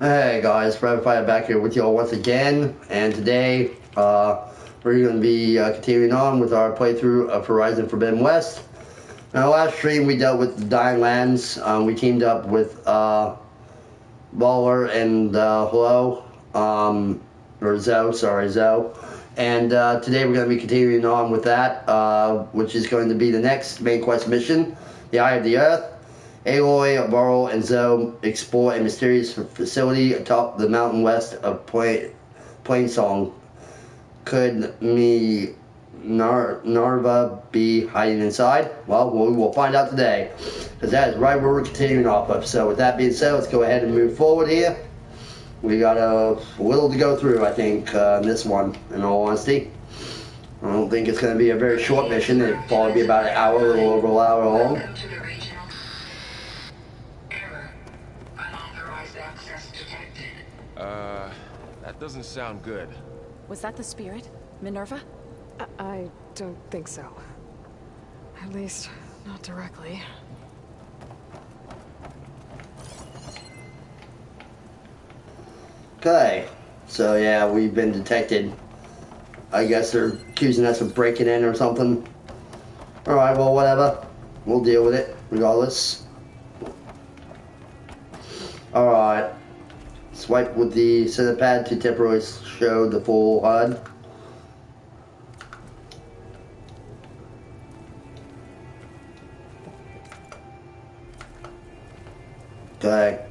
Hey guys, Private Fire back here with y'all once again, and today we're going to be continuing on with our playthrough of Horizon Forbidden West. In our last stream, we dealt with the Dying Lands. We teamed up with Baller and Hello, or Zoe, and today we're going to be continuing on with that, which is going to be the next main quest mission, the Eye of the Earth. Aloy, Varl, and Zoe explore a mysterious facility atop the mountain west of Plainsong. Could Narva be hiding inside? Well, we will find out today, because that is right where we're continuing off of. So with that being said, let's go ahead and move forward here. We got a little to go through, I think, in this one, in all honesty. I don't think it's going to be a very short mission. It'll probably be about an hour, a little over an hour long. That doesn't sound good. Was that the spirit? Minerva? I don't think so. At least, not directly. Okay, so yeah, we've been detected. I guess they're accusing us of breaking in or something. Alright, well, whatever. We'll deal with it, regardless. Alright. Swipe with the center pad to temporarily show the full HUD. Okay.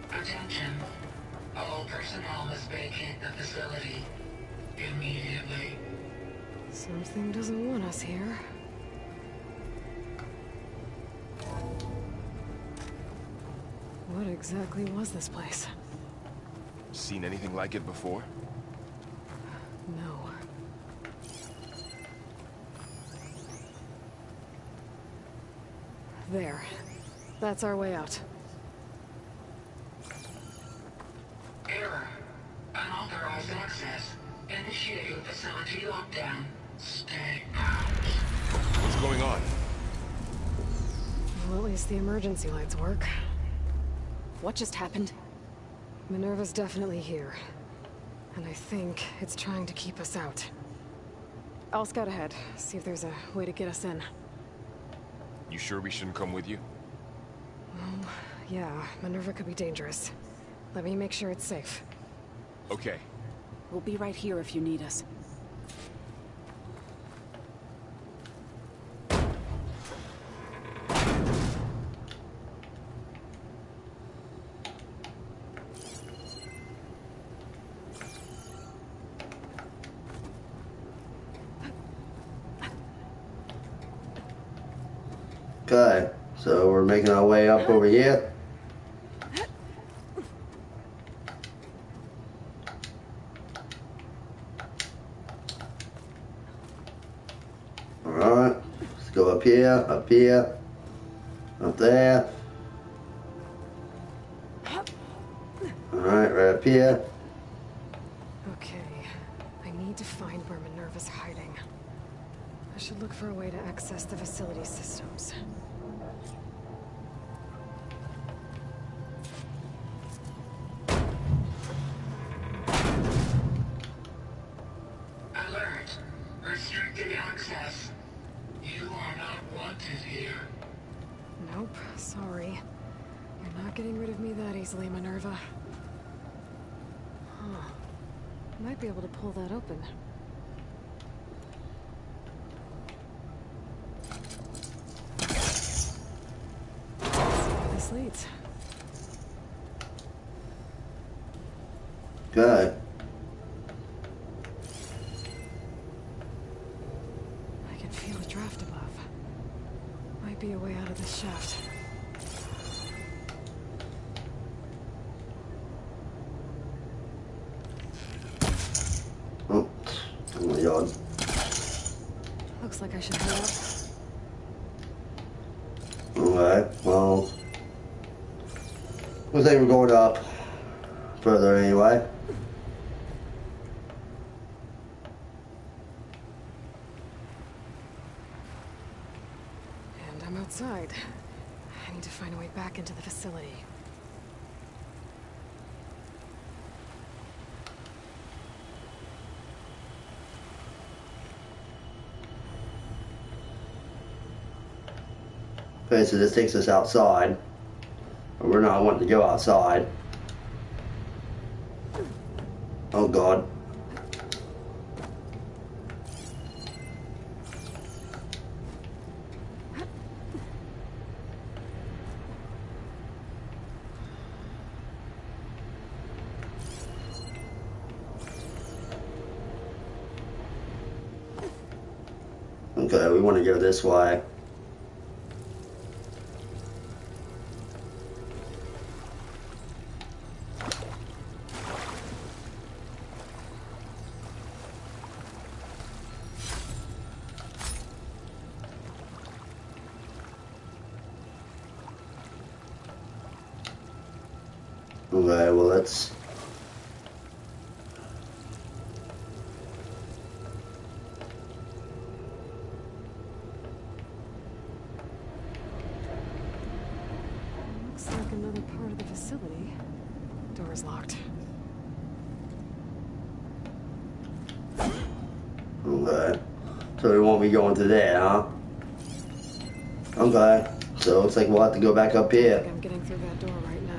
Attention. All personnel must vacate the facility immediately. Something doesn't want us here. What exactly was this place? Seen anything like it before? No. There. That's our way out. Error. Unauthorized access. Initiating facility lockdown. Stay out. What's going on? Well, at least the emergency lights work. What just happened? Minerva's definitely here. And I think it's trying to keep us out. I'll scout ahead, see if there's a way to get us in. You sure we shouldn't come with you? Well, yeah, Minerva could be dangerous. Let me make sure it's safe. Okay. We'll be right here if you need us. Okay, so we're making our way up over here. Alright, let's go up here, up there. Alright, right up here. Okay, I need to find where Minerva's hiding. I should look for a way to access the facility systems. Alert. Restricted access. You are not wanted here. Nope, sorry. You're not getting rid of me that easily, Minerva. Huh. Might be able to pull that open. Let's see where this leads. Okay. I can feel a draft above. Might be a way out of this shaft. Oh my god. Looks like I should head up. Alright, well. Looks like we're going up further anyway. outside. I need to find a way back into the facility. Okay, so this takes us outside. We're not wanting to go outside. Oh god. Okay, we want to go this way. Okay, well let's... Looks like another part of the facility. Door is locked. Okay. So we won't be going through there, huh? Okay. So it looks like we'll have to go back up I here. think I'm getting through that door right now.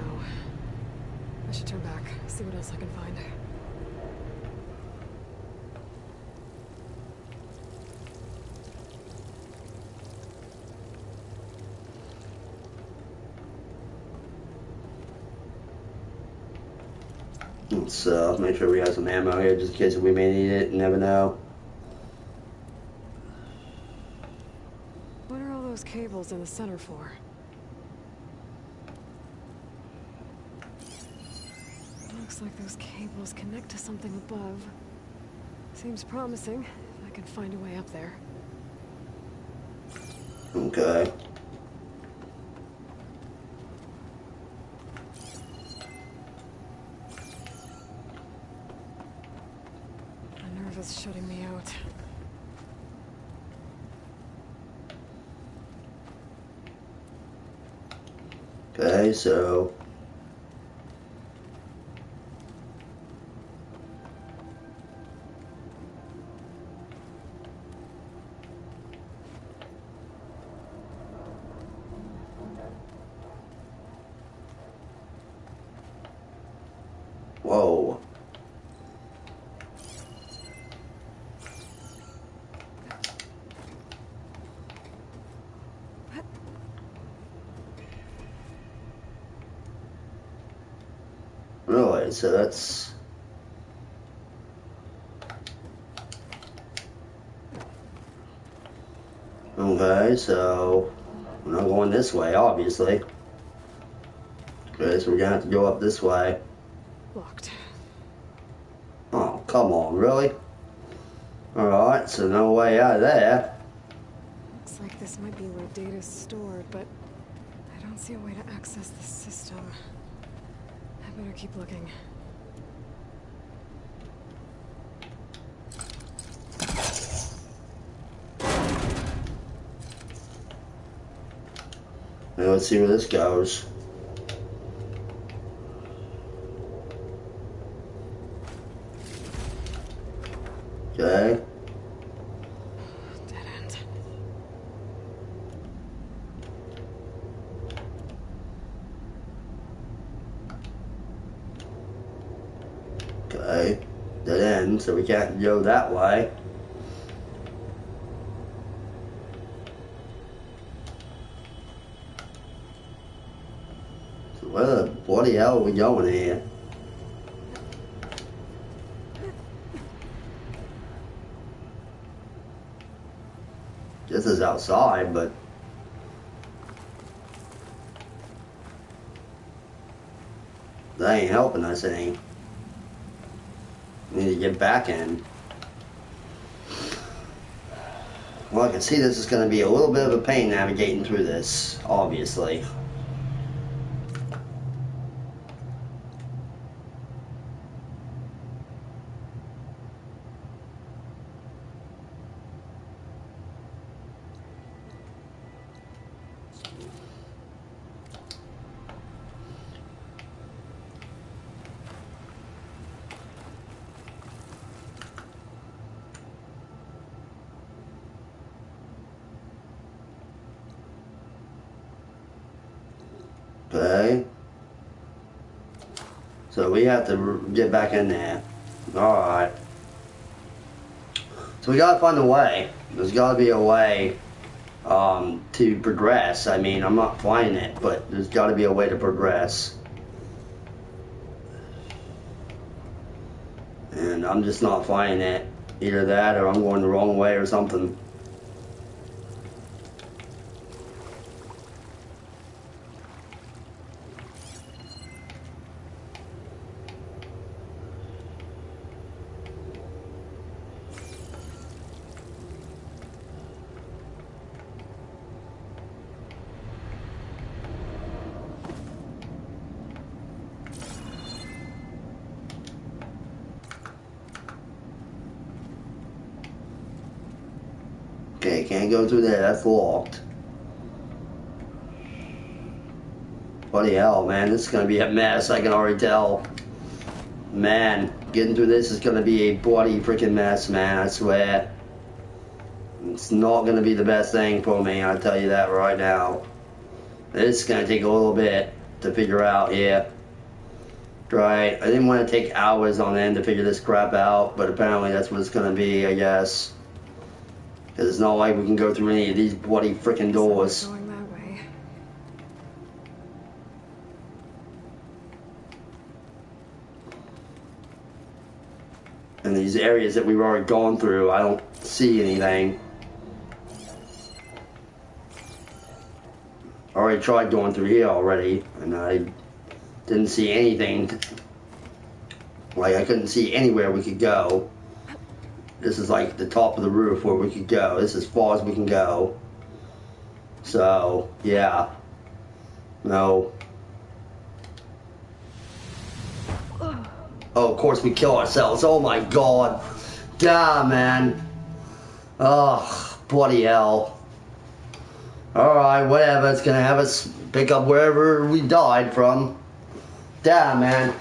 I should turn back, see what else I can find. Let's make sure we have some ammo here just in case we may need it. You never know. What are all those cables in the center for? Looks like those cables connect to something above. Seems promising, if I can find a way up there. Okay. Minerva's shutting me out. Okay, so... Whoa. Really? So that's... Okay, so... We're not going this way, obviously. Okay, so we're gonna have to go up this way. Locked. Oh, come on, really? Alright, so no way out of there. Looks like this might be where data's stored, but I don't see a way to access the system. I better keep looking. Now let's see where this goes. Okay. Dead end. Okay. Dead end, so we can't go that way. So where the bloody hell are we going here? This is outside, but... That ain't helping us any. We need to get back in. Well, I can see this is going to be a little bit of a pain navigating through this, obviously. Okay. So we have to get back in there. Alright. So we gotta find a way. There's gotta be a way to progress. I mean, I'm not finding it, but there's gotta be a way to progress. And I'm just not finding it. Either that or I'm going the wrong way or something. Okay, can't go through there, that's locked. Bloody hell, man, this is gonna be a mess, I can already tell. Man, getting through this is gonna be a bloody freaking mess, man, I swear. It's not gonna be the best thing for me, I'll tell you that right now. It's gonna take a little bit to figure out here. Right, I didn't want to take hours on end to figure this crap out, but apparently that's what it's gonna be, I guess. Because it's not like we can go through any of these bloody freaking doors. Going that way. In these areas that we've already gone through, I don't see anything. I already tried going through here already, and I didn't see anything. Like, I couldn't see anywhere we could go. This is like the top of the roof where we could go. This is as far as we can go. So, yeah. No. Oh, of course we kill ourselves. Oh my god. God, man. Oh, bloody hell. Alright, whatever. It's gonna have us pick up wherever we died from. Damn, man.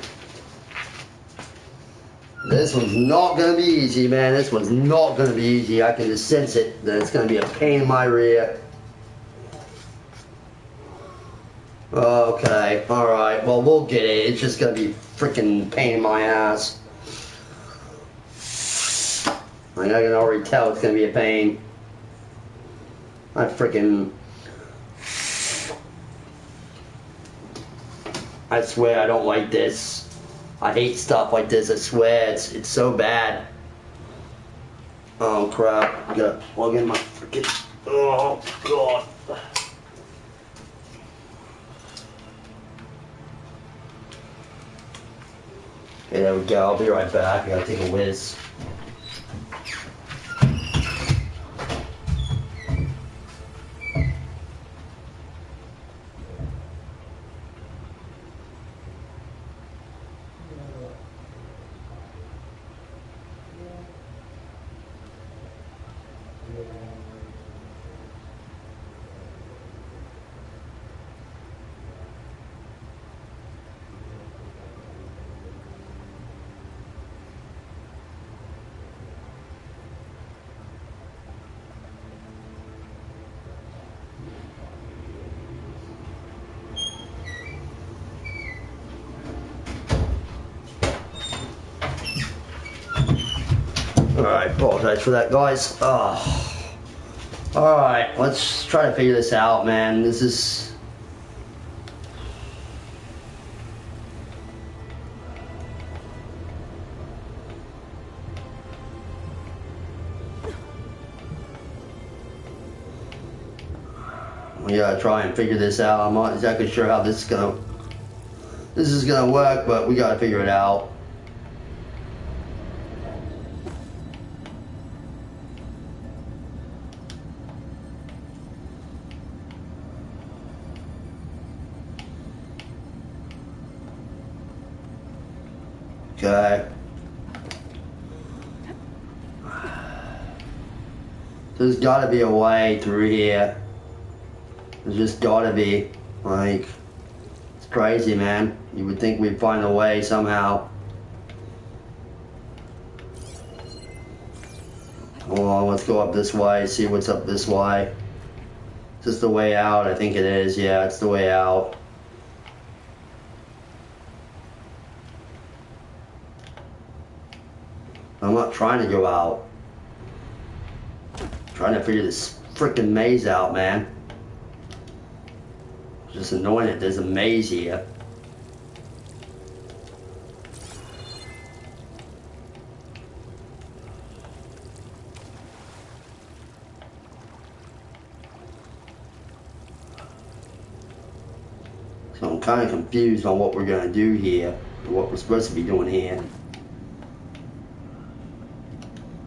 This one's not gonna be easy, man. This one's not gonna be easy. I can just sense it, that it's gonna be a pain in my rear. Okay, alright. Well, we'll get it. It's just gonna be freaking pain in my ass. I can already tell it's gonna be a pain. I swear I don't like this. I hate stuff like this, I swear, it's so bad. Oh crap, I gotta plug in my freaking, oh god. Okay, there we go, I'll be right back, I gotta take a whiz. Alright, apologize for that, guys. Oh. Alright, let's try to figure this out, man. This is... we gotta try and figure this out. I'm not exactly sure how this is gonna work, but we gotta figure it out. Okay. There's gotta be a way through here. There's just gotta be. Like, it's crazy, man. You would think we'd find a way somehow. Hold on, let's go up this way, see what's up this way. Is this the way out? I think it is. Yeah, it's the way out. not trying to go out. I'm trying to figure this freaking maze out, man. It's just annoying that there's a maze here. So I'm kind of confused on what we're going to do here, what we're supposed to be doing here.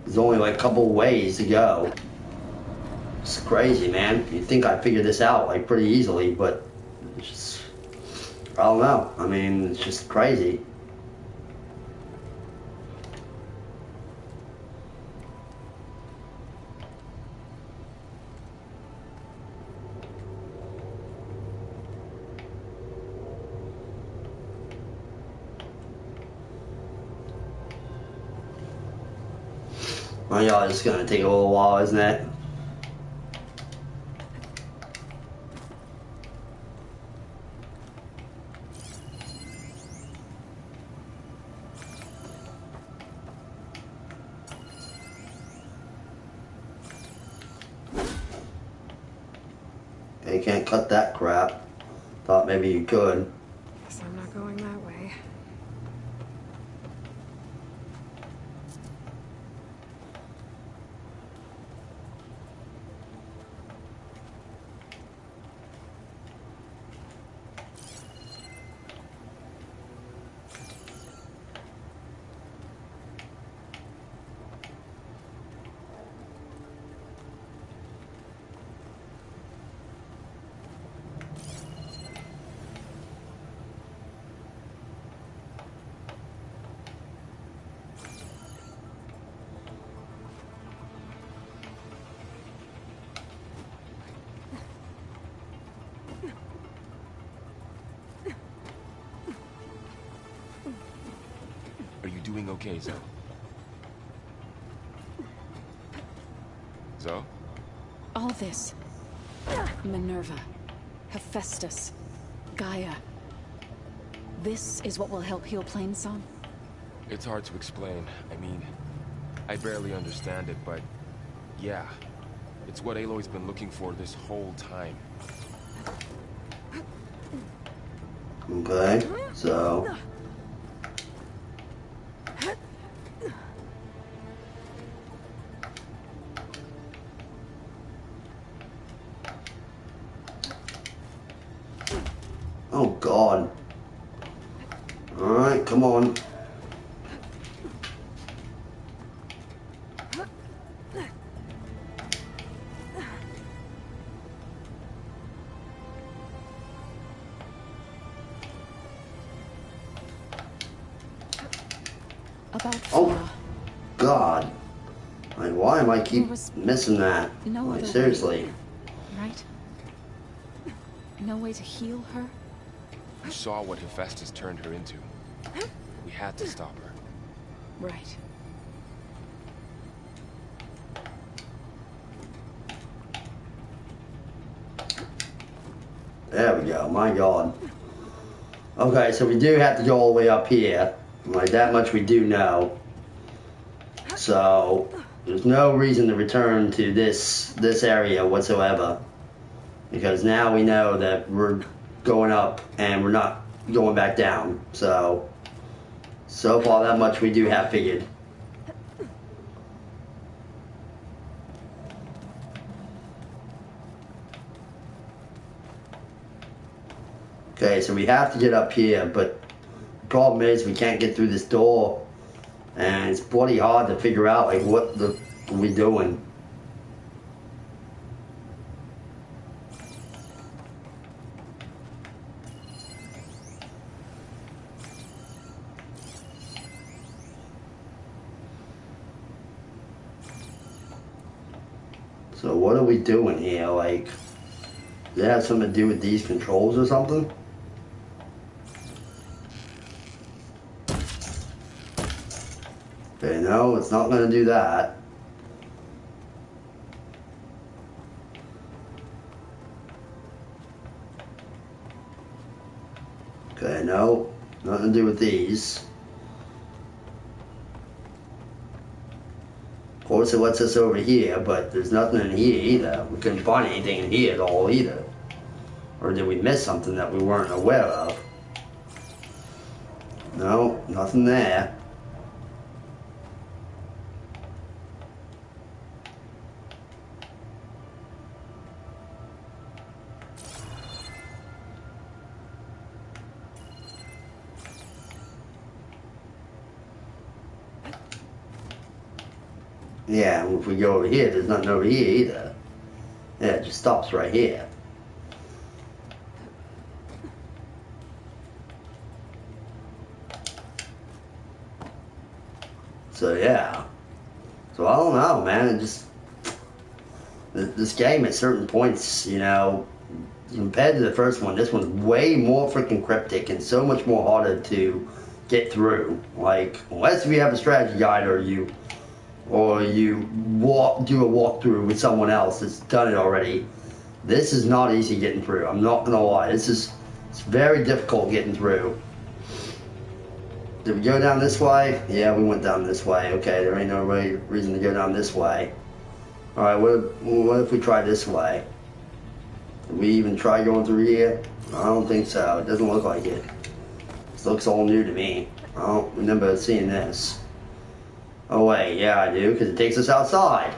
There's only like a couple ways to go. It's crazy, man. You'd think I'd figure this out like pretty easily, but it's just, I don't know. I mean, it's just crazy. Well, y'all, it's gonna take a little while, isn't it? You can't cut that crap. Thought maybe you could. Guess I'm not going that way. Are you doing okay, Zoe? Zoe? All this. Minerva. Hephaestus. Gaia. This is what will help heal Plainsong? It's hard to explain. I mean, I barely understand it, but yeah. It's what Aloy's been looking for this whole time. Okay, so... Oh, God. Alright, come on. About Oh, Flora. God. Like, why am I keep There was missing that? no Like, other seriously. Right? No way to heal her? You saw what Hephaestus turned her into. We had to stop her. Right. There we go, my God. Okay, so we do have to go all the way up here. Like, that much we do know. So, there's no reason to return to this area whatsoever. Because now we know that we're going up and we're not going back down. So far that much we do have figured. Okay, so we have to get up here, but the problem is we can't get through this door. And it's bloody hard to figure out, like, what the are we doing? So what are we doing here? Like, does it have something to do with these controls or something? Okay, no, it's not going to do that. Okay, no, nothing to do with these. course, it lets us over here, but there's nothing in here either. We couldn't find anything in here at all either. Or did we miss something that we weren't aware of? No, nothing there. Yeah, if we go over here, there's nothing over here either. Yeah, it just stops right here. So yeah. So I don't know, man. It just this game at certain points, you know, compared to the first one, this one's way more freaking cryptic and so much more harder to get through. Like, unless you have a strategy guide or you do a walkthrough with someone else that's done it already, this is not easy getting through. I'm not gonna lie. It's very difficult getting through. Did we go down this way? Yeah, we went down this way. Okay, there ain't no reason to go down this way. Alright, what if we try this way? Did we even try going through here? I don't think so. It doesn't look like it. This looks all new to me. I don't remember seeing this. Oh wait, yeah I do, because it takes us outside.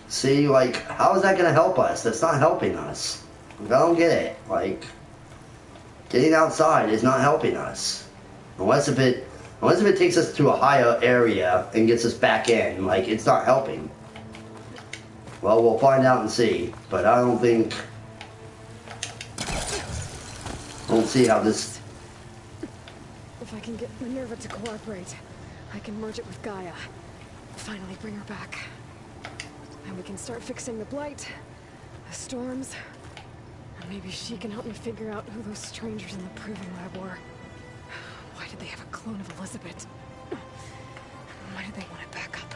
See, like, how is that going to help us? That's not helping us. Like, I don't get it. Like, getting outside is not helping us. Unless if it takes us to a higher area and gets us back in, like, it's not helping. Well, we'll find out and see. But I don't see how this... If I can get Minerva to cooperate, I can merge it with Gaia. Finally bring her back. And we can start fixing the blight, the storms, and maybe she can help me figure out who those strangers in the proving lab were. Why did they have a clone of Elizabeth? Why did they want it back up?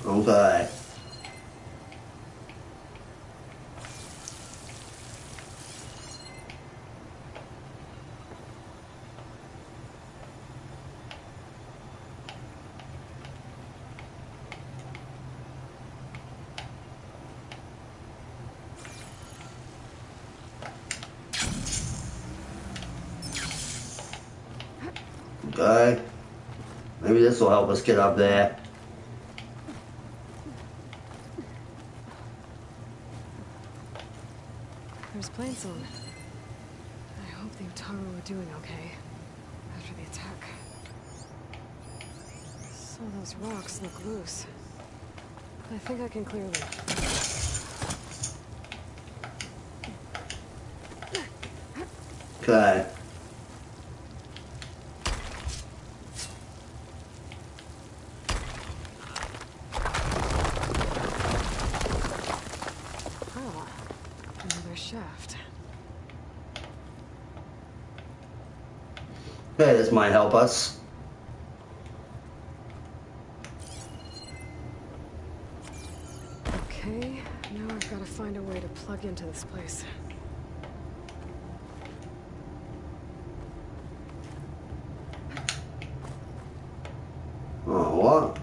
Okay. Okay. Maybe this will help us get up there. There's planes on. I hope the Utaru are doing okay after the attack. Some of those rocks look loose. I think I can clear them. Okay. Shaft. Okay, this might help us. Okay, now I've got to find a way to plug into this place. Oh, what?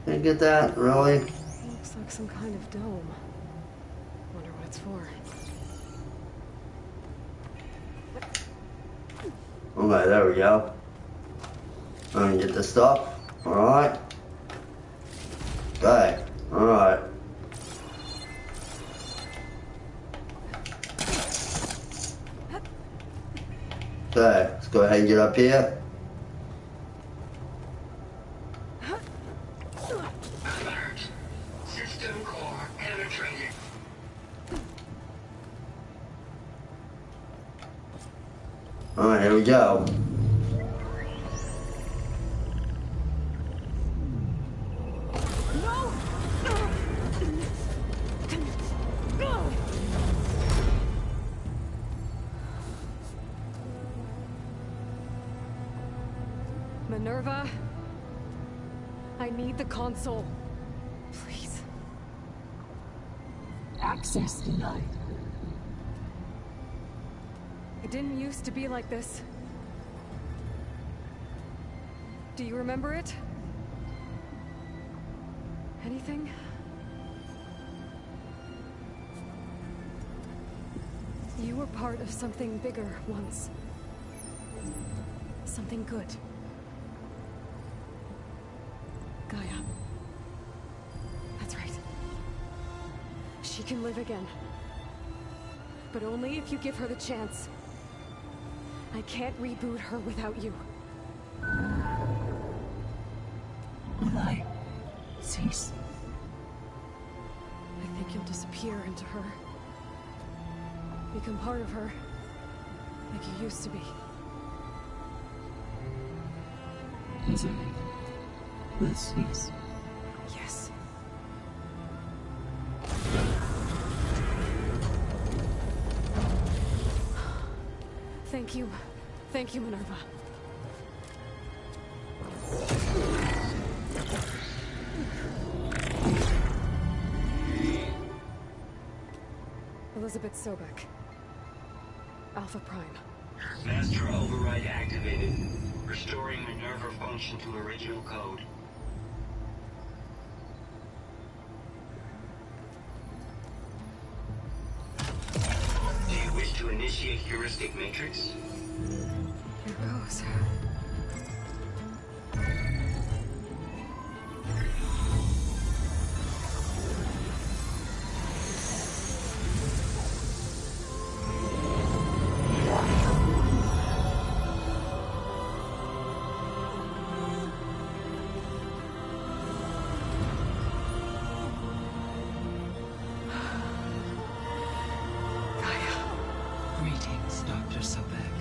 Can't get that, really? Looks like some kind of dome. Wonder what it's for. Okay, there we go. I can get this stuff. Alright. Okay. Alright. Okay, let's go ahead and get up here. Alert. System core penetrated. Alright, here we go. Minerva, I need the console. Please. Access denied. It didn't used to be like this. Do you remember it? Anything? You were part of something bigger once. Something good. Gaia. That's right. She can live again. But only if you give her the chance. I can't reboot her without you. Will I cease? I think you'll disappear into her. Become part of her. Like you used to be. Elizabeth will cease. Yes. Thank you. Thank you, Minerva. Elizabeth Sobek. Alpha Prime. Master override activated. Restoring Minerva function to original code. Do you wish to initiate heuristic matrix? Here goes. Greetings, Dr. Sobek.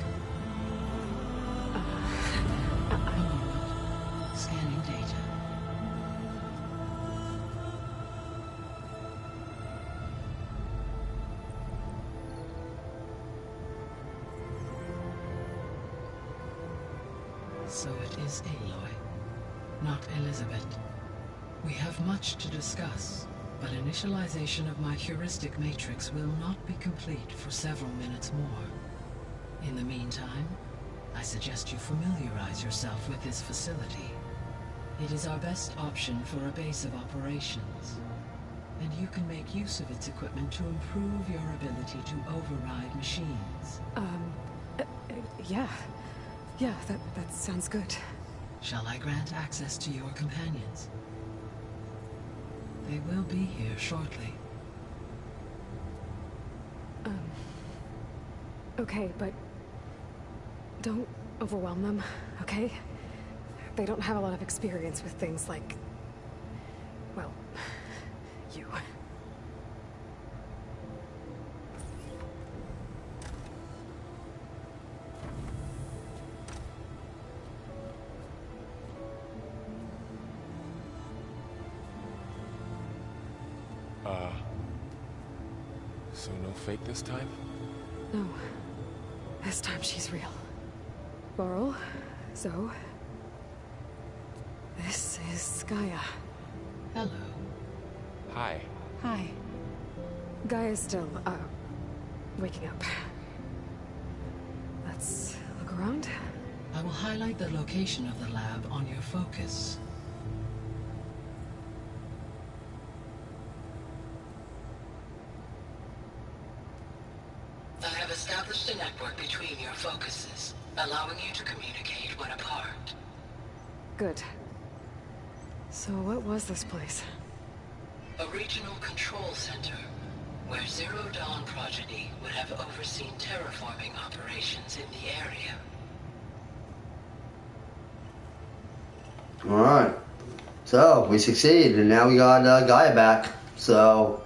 A moment. Scanning data. So it is Aloy, not Elizabeth. We have much to discuss, but initialization of my heuristic matrix will not be complete for several minutes more. In the meantime, I suggest you familiarize yourself with this facility. It is our best option for a base of operations, and you can make use of its equipment to improve your ability to override machines. Yeah. Yeah, that sounds good. Shall I grant access to your companions? They will be here shortly. Okay, but don't overwhelm them, okay? They don't have a lot of experience with things like, well, you. So no fake this time? No. This time she's real. Laurel, Zoe. This is Gaia. Hello. Hi. Hi. Gaia's still, waking up. Let's look around. I will highlight the location of the lab on your focus. I have established a network between your focuses, allowing you to communicate when apart. Good. So what was this place? A regional control center, where Zero Dawn progeny would have overseen terraforming operations in the area. Alright. So, we succeeded, and now we got Gaia back. So...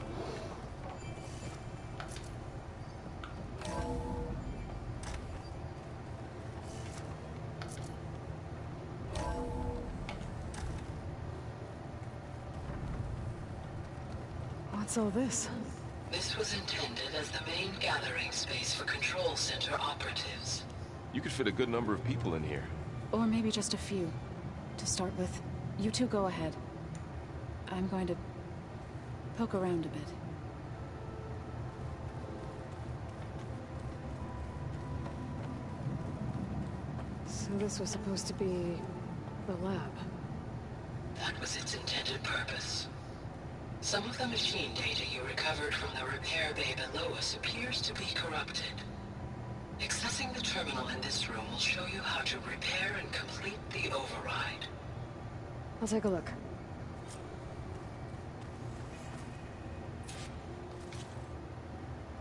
What's all this? This was intended as the main gathering space for control center operatives. You could fit a good number of people in here. Or maybe just a few. To start with, you two go ahead. I'm going to poke around a bit. So this was supposed to be the lab. That was its intended purpose. Some of the machine data you recovered from the repair bay below us appears to be corrupted. Accessing the terminal in this room will show you how to repair and complete the override. I'll take a look.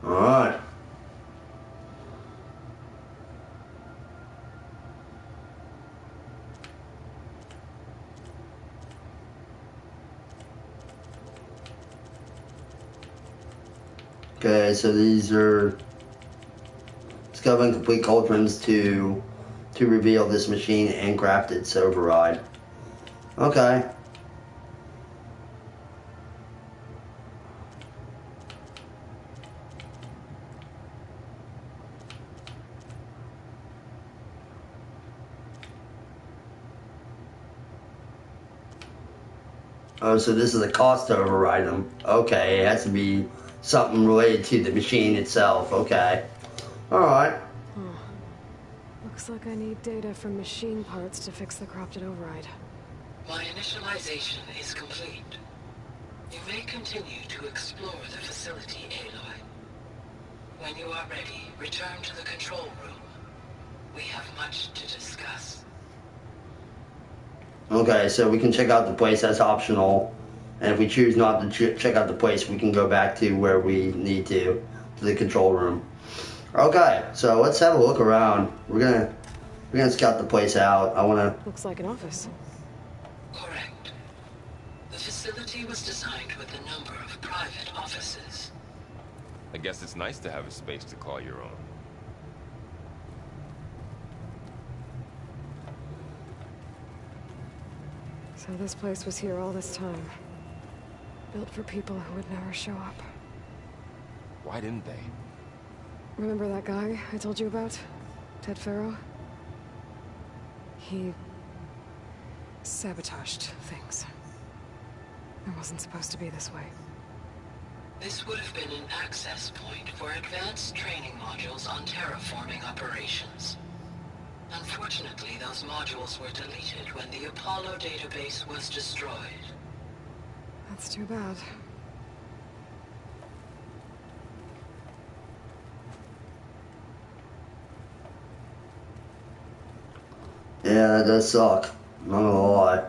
Alright. Okay, so these are discovering complete cauldrons to reveal this machine and craft its override. Okay. Oh, so this is a cost to override them. Okay, it has to be something related to the machine itself. Okay. Alright. Looks like I need data from machine parts to fix the corrupted override. My initialization is complete. You may continue to explore the facility, Aloy. When you are ready, return to the control room. We have much to discuss. Okay, so we can check out the place. That's optional. And if we choose not to check out the place, we can go back to where we need to the control room. Okay, so let's have a look around. We're gonna scout the place out. I wanna. Looks like an office. Correct. The facility was designed with a number of private offices. I guess it's nice to have a space to call your own. So this place was here all this time. Built for people who would never show up. Why didn't they? Remember that guy I told you about? Ted Farrow? He sabotaged things. It wasn't supposed to be this way. This would have been an access point for advanced training modules on terraforming operations. Unfortunately, those modules were deleted when the Apollo database was destroyed. That's too bad. Yeah, that does suck. Not gonna lie.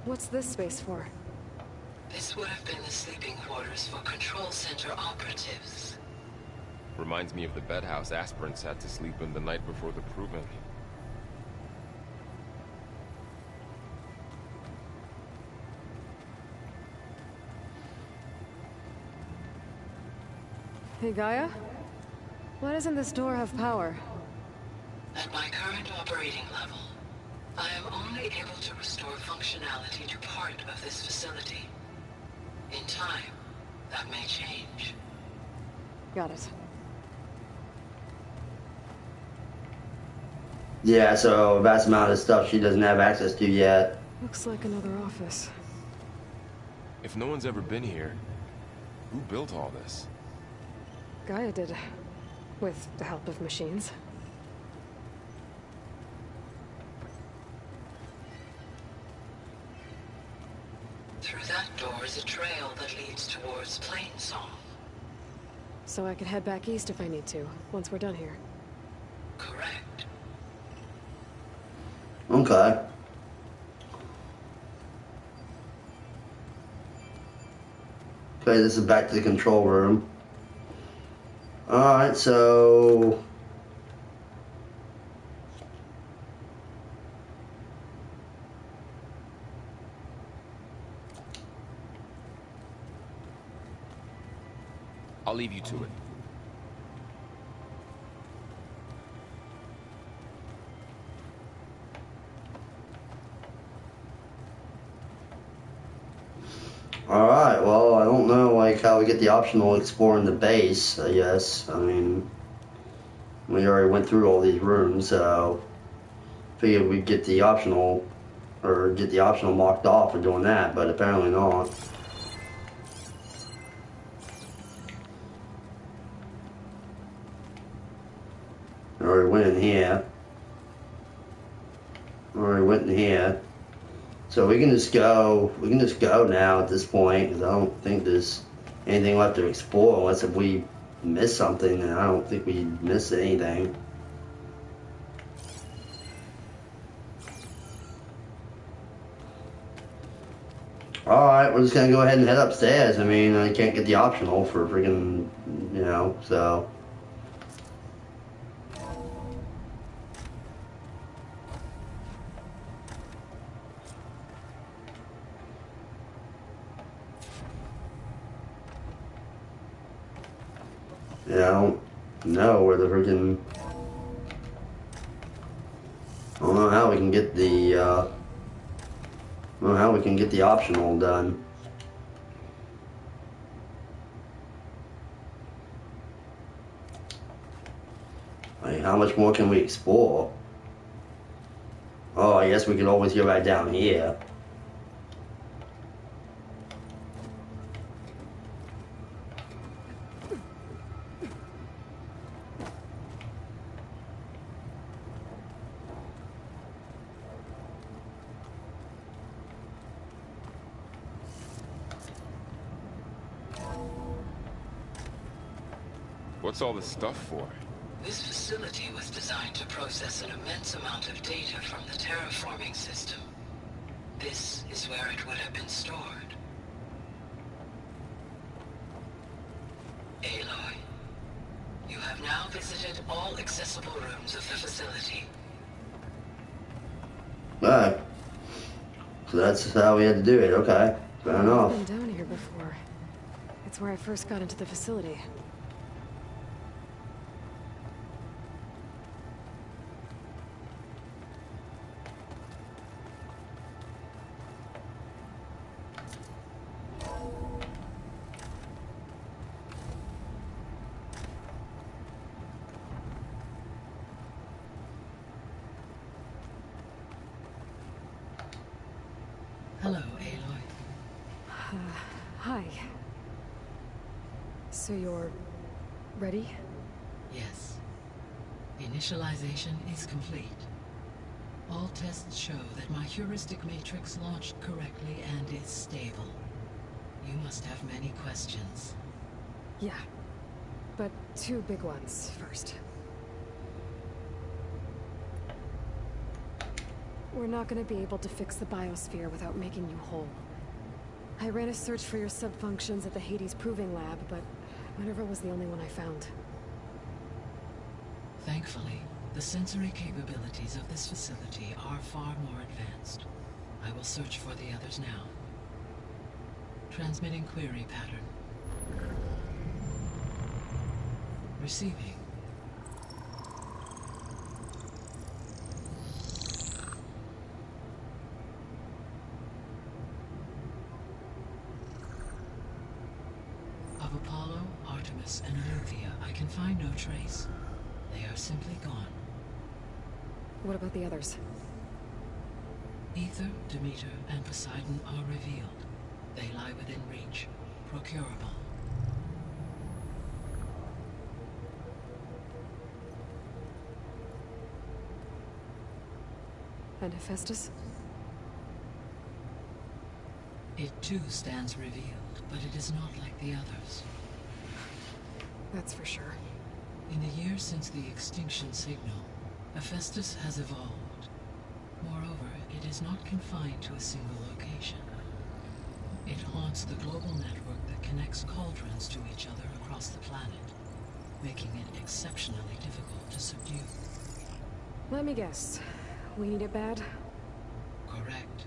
What's this space for? This would have been the sleeping quarters for Control Center operatives. Reminds me of the bedhouse aspirants had to sleep in the night before the proving. Hey, Gaia? Why doesn't this door have power? At my current operating level, I am only able to restore functionality to part of this facility. In time, that may change. Got it. Yeah, so a vast amount of stuff she doesn't have access to yet. Looks like another office. If no one's ever been here, who built all this? Gaia did. With the help of machines. Through that door is a trail that leads towards Plainsong. So I can head back east if I need to, once we're done here. Correct. Okay. Okay, this is back to the control room. Alright, so... I'll leave you to it. Alright, well, I don't know, like, how we get the optional exploring the base, I guess. I mean, we already went through all these rooms, so figured we'd get the optional, or get the optional marked off for doing that, but apparently not. I already went in here. Already went in here. So we can just go now at this point, because I don't think there's anything left to explore, unless if we miss something, and I don't think we missed anything. Alright, we're just gonna go ahead and head upstairs. I mean, I can't get the optional for freaking, you know, so. Yeah, I don't know where the freaking. I don't know how we can get the, I don't know how we can get the optional done. Like, how much more can we explore? Oh, I guess we could always go right down here. What's all this stuff for? This facility was designed to process an immense amount of data from the terraforming system. This is where it would have been stored. Aloy, you have now visited all accessible rooms of the facility. Alright. So that's how we had to do it, okay. Fair enough. I've been down here before. It's where I first got into the facility. Hello, Aloy. Hi. So you're ready? Yes. Initialization is complete. All tests show that my heuristic matrix launched correctly and is stable. You must have many questions. Yeah. But two big ones first. We're not gonna be able to fix the biosphere without making you whole. I ran a search for your subfunctions at the Hades Proving Lab, but Minerva was the only one I found. Thankfully, the sensory capabilities of this facility are far more advanced. I will search for the others now. Transmitting query pattern. Receiving. Of Apollo, Artemis, and Eleuthia, I can find no trace. They are simply gone. What about the others? Ether, Demeter, and Poseidon are revealed. They lie within reach, procurable. And Hephaestus? It too stands revealed, but it is not like the others. That's for sure. In the years since the extinction signal, Hephaestus has evolved. Moreover, it is not confined to a single location. It haunts the global network that connects cauldrons to each other across the planet, making it exceptionally difficult to subdue. Let me guess. We need it bad? Correct.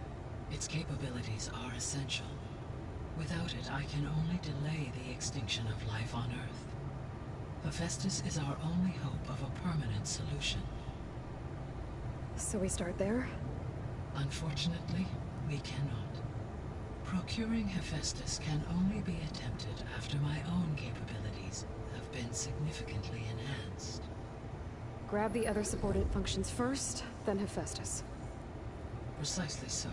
Its capabilities are essential. Without it, I can only delay the extinction of life on Earth. Hephaestus is our only hope of a permanent solution. So we start there? Unfortunately, we cannot. Procuring Hephaestus can only be attempted after my own capabilities have been significantly enhanced. Grab the other subordinate functions first, then Hephaestus. Precisely so.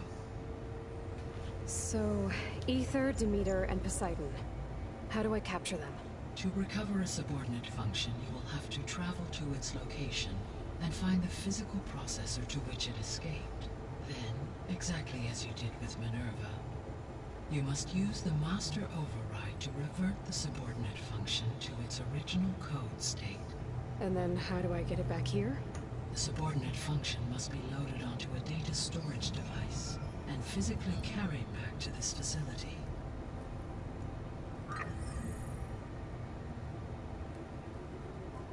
So, Aether, Demeter, and Poseidon. How do I capture them? To recover a subordinate function, you will have to travel to its location and find the physical processor to which it escaped. Then, exactly as you did with Minerva, you must use the Master Override to revert the subordinate function to its original code state. And then how do I get it back here? The subordinate function must be loaded onto a data storage device and physically carried back to this facility.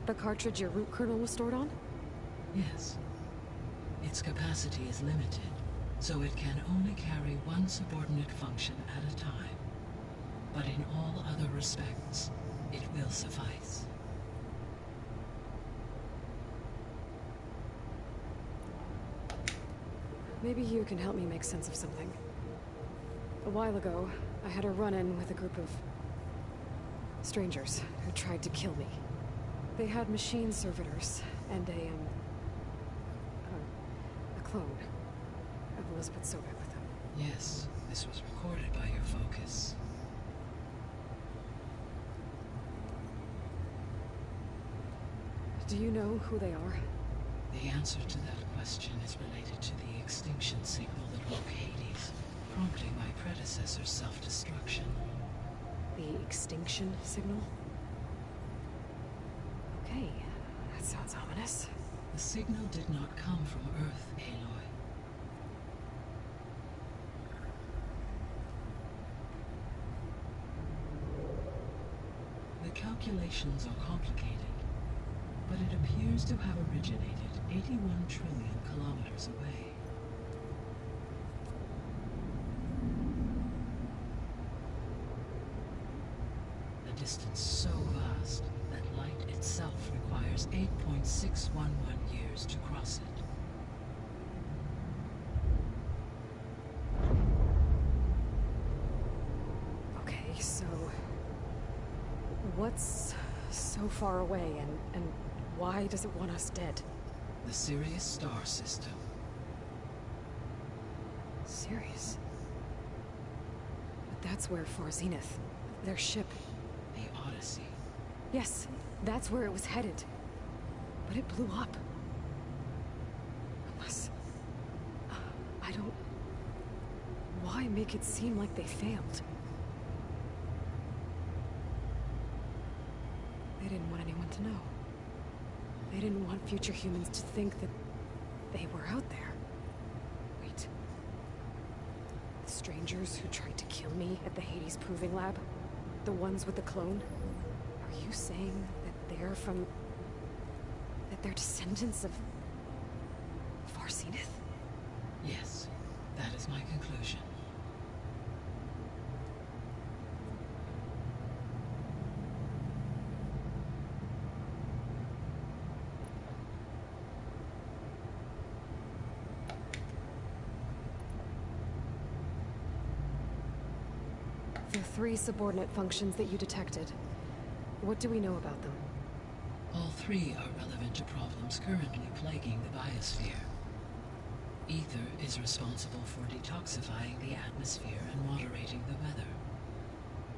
The cartridge your root kernel was stored on? Yes. Its capacity is limited, so it can only carry one subordinate function at a time. But in all other respects, it will suffice. Maybe you can help me make sense of something. A while ago, I had a run-in with a group of strangers who tried to kill me. They had machine servitors and a clone of Elizabeth Sobek with them. Yes, this was recorded by your focus. Do you know who they are? The answer to that question is related to the extinction signal that woke Hades, prompting my predecessor's self-destruction. The extinction signal? Okay, that sounds ominous. The signal did not come from Earth, Aloy. The calculations are complicated, but it appears to have originated 81 trillion kilometers away. A distance so vast that light itself requires 8.611 years to cross it. Okay, so what's so far away and why does it want us dead? The Sirius star system. Sirius? But that's where Far Zenith, their ship. The Odyssey. Yes, that's where it was headed. But it blew up. Unless... I don't... Why make it seem like they failed? They didn't want anyone to know. They didn't want future humans to think that they were out there. Wait. The strangers who tried to kill me at the Hades Proving Lab? The ones with the clone? Are you saying that they're from... that they're descendants of... Far Zenith? Yes, that is my conclusion. The 3 subordinate functions that you detected. What do we know about them? All 3 are relevant to problems currently plaguing the biosphere. Ether is responsible for detoxifying the atmosphere and moderating the weather.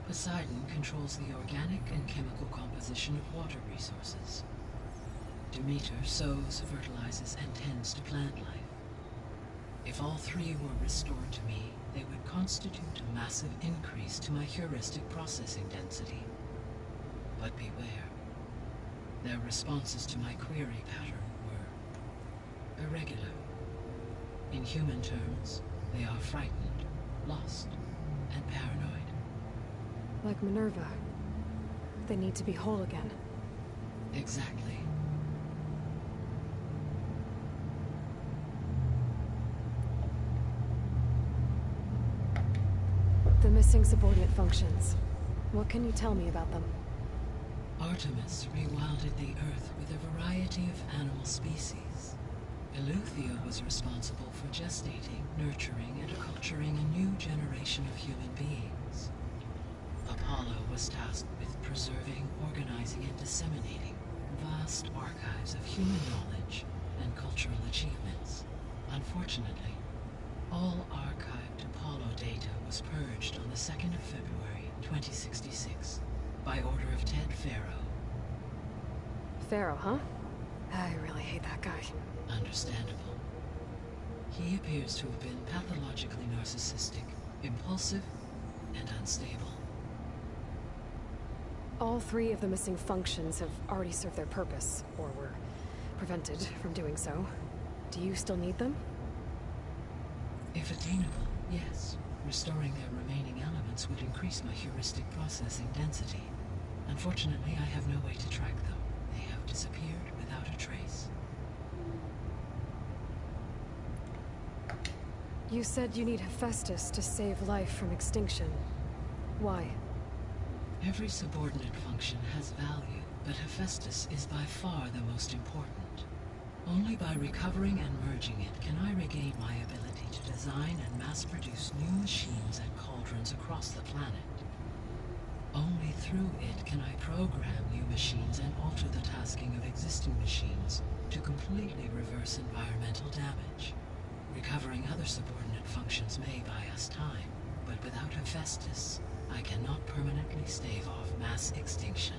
Poseidon controls the organic and chemical composition of water resources. Demeter sows, fertilizes, and tends to plant life. If all 3 were restored to me, they would constitute a massive increase to my heuristic processing density. But beware. Their responses to my query pattern were irregular. In human terms, they are frightened, lost, and paranoid. Like Minerva. They need to be whole again. Exactly. The missing subordinate functions. What can you tell me about them? Artemis rewilded the Earth with a variety of animal species. Eleuthia was responsible for gestating, nurturing, and acculturating a new generation of human beings. Apollo was tasked with preserving, organizing, and disseminating vast archives of human knowledge and cultural achievements. Unfortunately, all archived Apollo data was purged on the 2nd of February, 2066, by order of Ted Faro. Pharaoh, huh? I really hate that guy. Understandable. He appears to have been pathologically narcissistic, impulsive, and unstable. All 3 of the missing functions have already served their purpose, or were prevented from doing so. Do you still need them? If attainable, yes. Restoring their remaining elements would increase my heuristic processing density. Unfortunately, I have no way to track them. They have disappeared without a trace. You said you need Hephaestus to save life from extinction. Why? Every subordinate function has value, but Hephaestus is by far the most important. Only by recovering and merging it can I regain my ability to design and mass-produce new machines and cauldrons across the planet. Only through it can I program new machines and alter the tasking of existing machines to completely reverse environmental damage. Recovering other subordinate functions may buy us time, but without Hephaestus, I cannot permanently stave off mass extinction.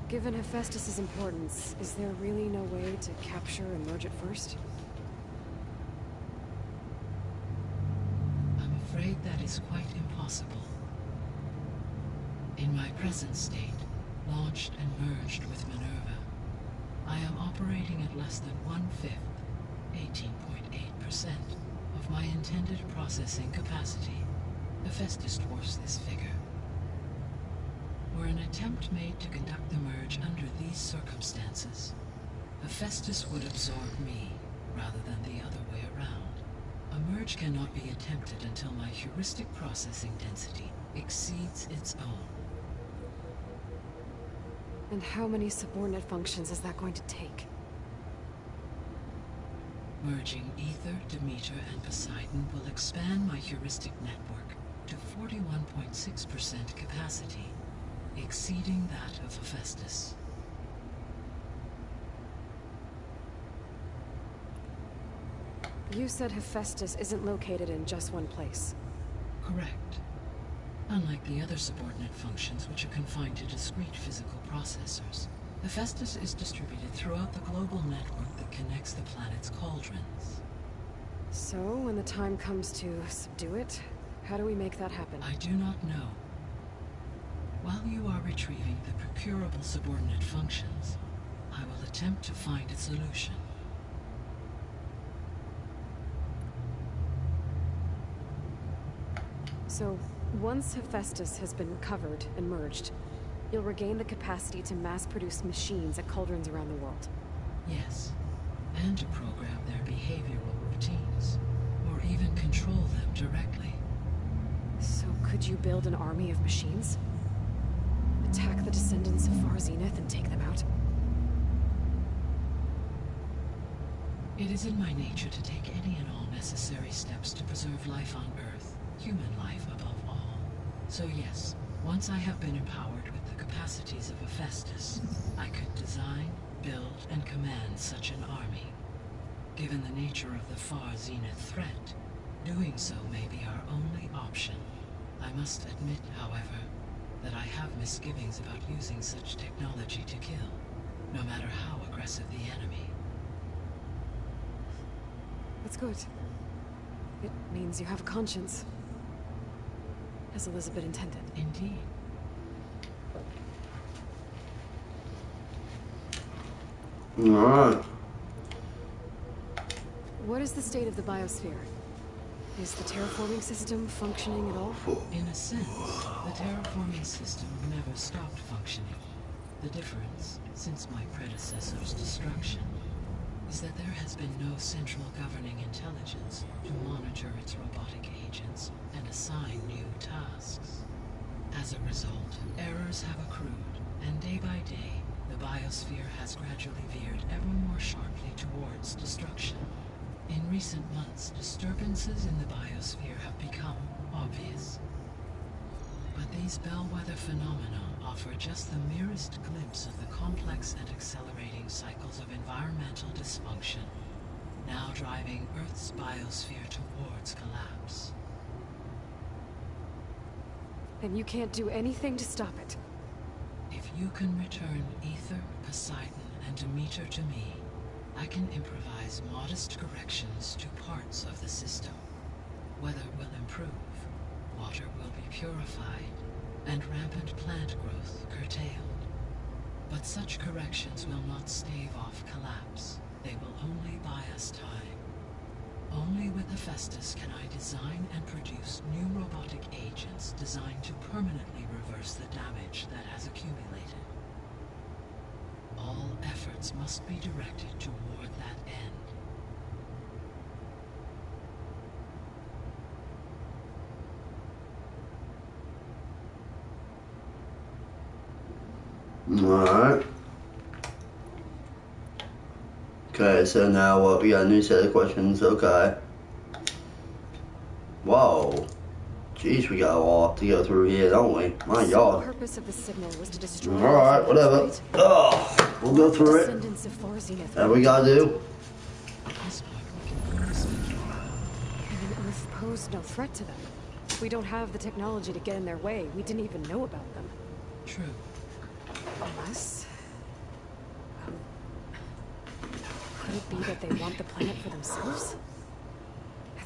Given Hephaestus' importance, is there really no way to capture and merge it first? I'm afraid that is quite impossible. In my present state, launched and merged with Minerva, I am operating at less than 1/5, 18.8%, of my intended processing capacity. Hephaestus dwarfs this figure. Were an attempt made to conduct the merge under these circumstances, Hephaestus would absorb me, rather than the other way around. A merge cannot be attempted until my heuristic processing density exceeds its own. And how many subordinate functions is that going to take? Merging Ether, Demeter, and Poseidon will expand my heuristic network to 41.6% capacity, exceeding that of Hephaestus. You said Hephaestus isn't located in just one place. Correct. Unlike the other subordinate functions, which are confined to discrete physical processors, Hephaestus is distributed throughout the global network that connects the planet's cauldrons. So, when the time comes to subdue it, how do we make that happen? I do not know. While you are retrieving the procurable subordinate functions, I will attempt to find a solution. So, once Hephaestus has been recovered and merged, you'll regain the capacity to mass-produce machines at cauldrons around the world. Yes, and to program their behavioral routines, or even control them directly. So could you build an army of machines? Attack the descendants of Far Zenith and take them out? It is in my nature to take any and all necessary steps to preserve life on Earth, human life above all. So yes, once I have been empowered with the capacities of Hephaestus, I could design, build, and command such an army. Given the nature of the Far Zenith threat, doing so may be our only option. I must admit, however, that I have misgivings about using such technology to kill, no matter how aggressive the enemy. That's good. It means you have a conscience. As Elizabeth intended. Indeed. Alright. What is the state of the biosphere? Is the terraforming system functioning at all? In a sense, the terraforming system never stopped functioning. The difference, since my predecessor's destruction, is that there has been no central governing intelligence to monitor its robotic agents and assign new tasks. As a result, errors have accrued, and day by day, the biosphere has gradually veered ever more sharply towards destruction. In recent months, disturbances in the biosphere have become obvious. But these bellwether phenomena offer just the merest glimpse of the complex and accelerating cycles of environmental dysfunction, now driving Earth's biosphere towards collapse. And you can't do anything to stop it. If you can return Ether, Poseidon, and Demeter to me, I can improvise modest corrections to parts of the system. Weather will improve, water will be purified, and rampant plant growth curtailed. But such corrections will not stave off collapse. They will only buy us time. Only with Hephaestus can I design and produce new robotic agents designed to permanently reverse the damage that has accumulated. All efforts must be directed toward that end. Alright. Okay, so now we got a new set of questions. Okay. Whoa. Jeez, we got a lot to go through here, don't we? My The God. purpose of the signal was to destroy. Alright, whatever. Right? Oh, we'll go through it. Descendants of Thor Zenith. That we gotta do. This part we can only speculate. And Earth posed no threat to them. We don't have the technology to get in their way. We didn't even know about them. True. Unless... could it be that they want the planet for themselves?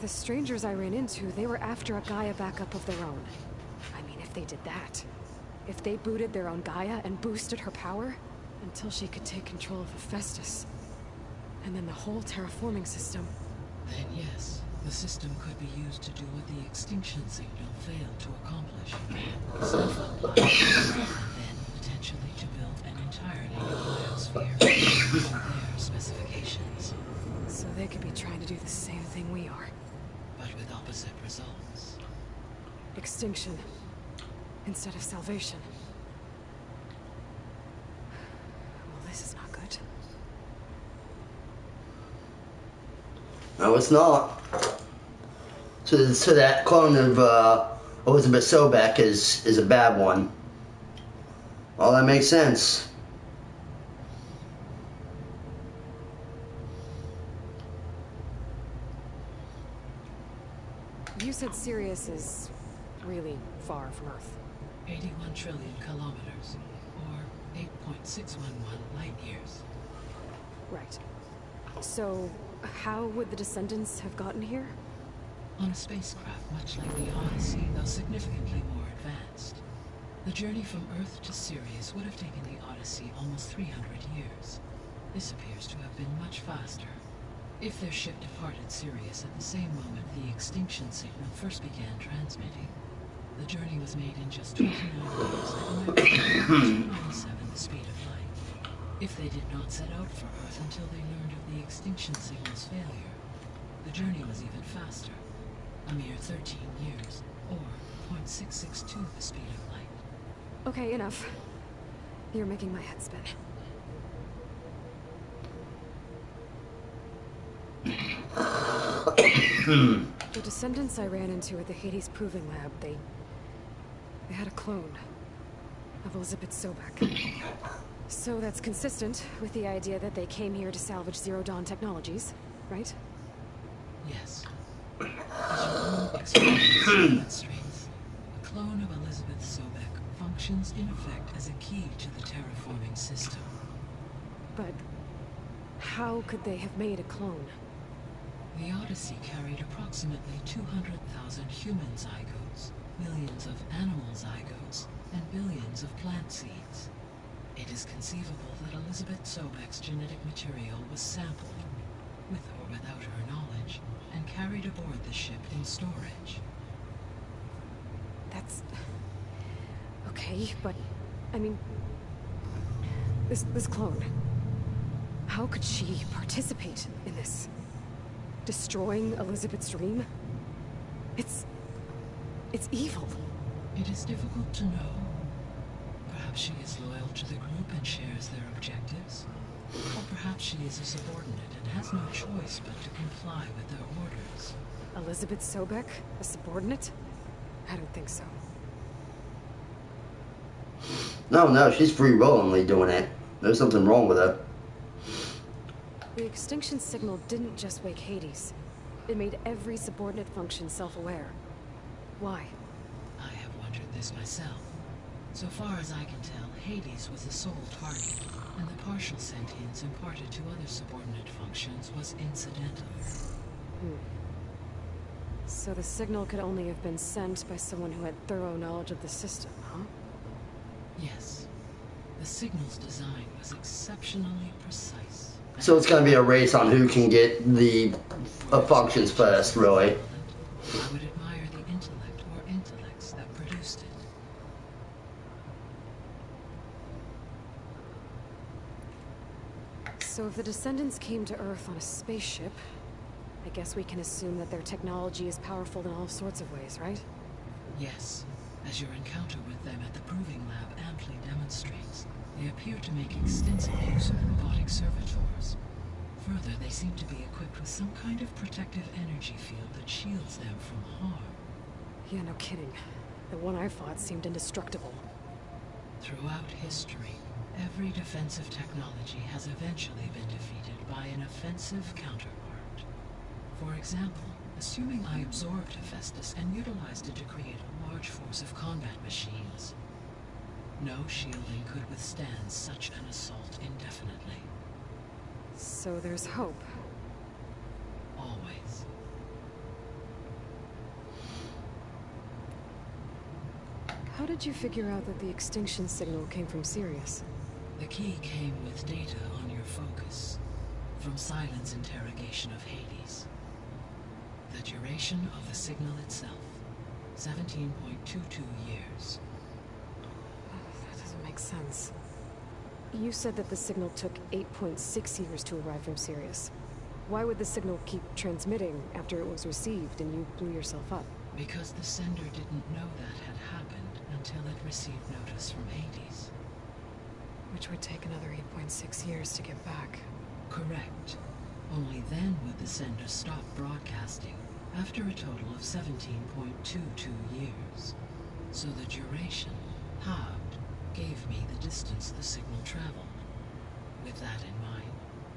The strangers I ran into, they were after a Gaia backup of their own. I mean, if they did that. If they booted their own Gaia and boosted her power, until she could take control of Hephaestus. And then the whole terraforming system. Then yes, the system could be used to do what the extinction signal failed to accomplish. Self-apply, and then potentially to build an entirely new biosphere using their specifications. So they could be trying to do the same thing we are. But with opposite results. Extinction. Instead of salvation. Well, this is not good. No, it's not. So that clone of Elizabeth Sobek is a bad one. Well, that makes sense. You said Sirius is really far from Earth. 81 trillion kilometers, or 8.611 light years. Right. So, how would the descendants have gotten here? On a spacecraft much like the Odyssey, though significantly more advanced. The journey from Earth to Sirius would have taken the Odyssey almost 300 years. This appears to have been much faster. If their ship departed Sirius at the same moment the extinction signal first began transmitting, the journey was made in just 29 years at 297 the speed of light. If they did not set out for Earth until they learned of the extinction signal's failure, the journey was even faster, a mere 13 years, or 0.662 the speed of light. Okay, enough. You're making my head spin. The descendants I ran into at the Hades Proving Lab, they had a clone of Elizabeth Sobek. So that's consistent with the idea that they came here to salvage Zero Dawn technologies, right? Yes. As your own experience demonstrates, a clone of Elizabeth Sobek functions in effect as a key to the terraforming system. But how could they have made a clone? The Odyssey carried approximately 200,000 human zygotes, millions of animal zygotes, and billions of plant seeds. It is conceivable that Elizabeth Sobek's genetic material was sampled, with or without her knowledge, and carried aboard the ship in storage. That's... okay, but... I mean... This clone... How could she participate in this? Destroying Elizabeth's dream? It's evil. It is difficult to know. Perhaps she is loyal to the group and shares their objectives. Or perhaps she is a subordinate and has no choice but to comply with their orders. Elizabeth Sobek, a subordinate? I don't think so. No, she's free willingly doing it. There's something wrong with her. The extinction signal didn't just wake Hades. It made every subordinate function self-aware. Why? I have wondered this myself. So far as I can tell, Hades was the sole target, and the partial sentience imparted to other subordinate functions was incidental. So the signal could only have been sent by someone who had thorough knowledge of the system, huh? Yes. The signal's design was exceptionally precise. So it's gonna be a race on who can get the functions first, really. I would admire the intellect or intellects that produced it. So if the Descendants came to Earth on a spaceship, I guess we can assume that their technology is powerful in all sorts of ways, right? Yes. As your encounter with them at the Proving Lab amply demonstrates, they appear to make extensive use of robotic servitors. Further, they seem to be equipped with some kind of protective energy field that shields them from harm. Yeah, no kidding. The one I fought seemed indestructible. Throughout history, every defensive technology has eventually been defeated by an offensive counterpart. For example, assuming I absorbed Hephaestus and utilized it to create a large force of combat machines. No shielding could withstand such an assault indefinitely. So there's hope. Always. How did you figure out that the extinction signal came from Sirius? The key came with data on your focus, from Silent's interrogation of Hades. The duration of the signal itself, 17.22 years. That doesn't make sense. You said that the signal took 8.6 years to arrive from Sirius. Why would the signal keep transmitting after it was received and you blew yourself up? Because the sender didn't know that had happened until it received notice from Hades. Which would take another 8.6 years to get back. Correct. Only then would the sender stop broadcasting, after a total of 17.22 years. So the duration, halved, gave me the distance the signal traveled. With that in mind,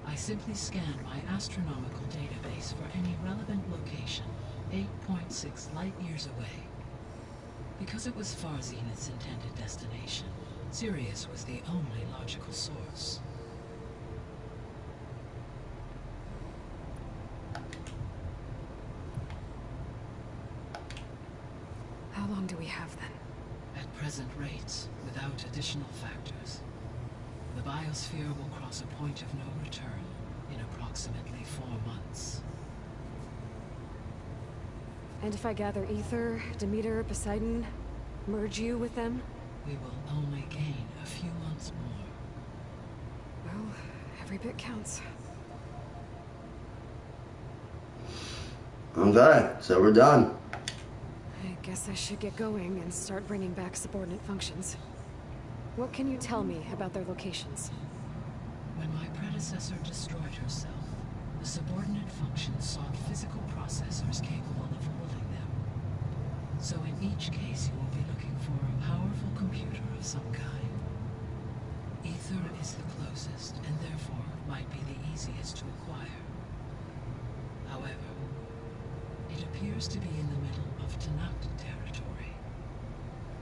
I simply scanned my astronomical database for any relevant location, 8.6 light-years away. Because it was far Zenith's intended destination, Sirius was the only logical source. How long do we have then? At present rates, without additional factors, the biosphere will cross a point of no return in approximately 4 months. And if I gather Ether, Demeter, Poseidon, merge you with them? We will only gain a few months more. Well, every bit counts. Okay, so we're done. I guess I should get going and start bringing back subordinate functions. What can you tell me about their locations? When my predecessor destroyed herself, the subordinate functions sought physical processors capable of holding them. So in each case you will be looking for a powerful computer of some kind. Ether is the closest, and therefore might be the easiest to acquire. However, it appears to be in the middle of Tanakh territory.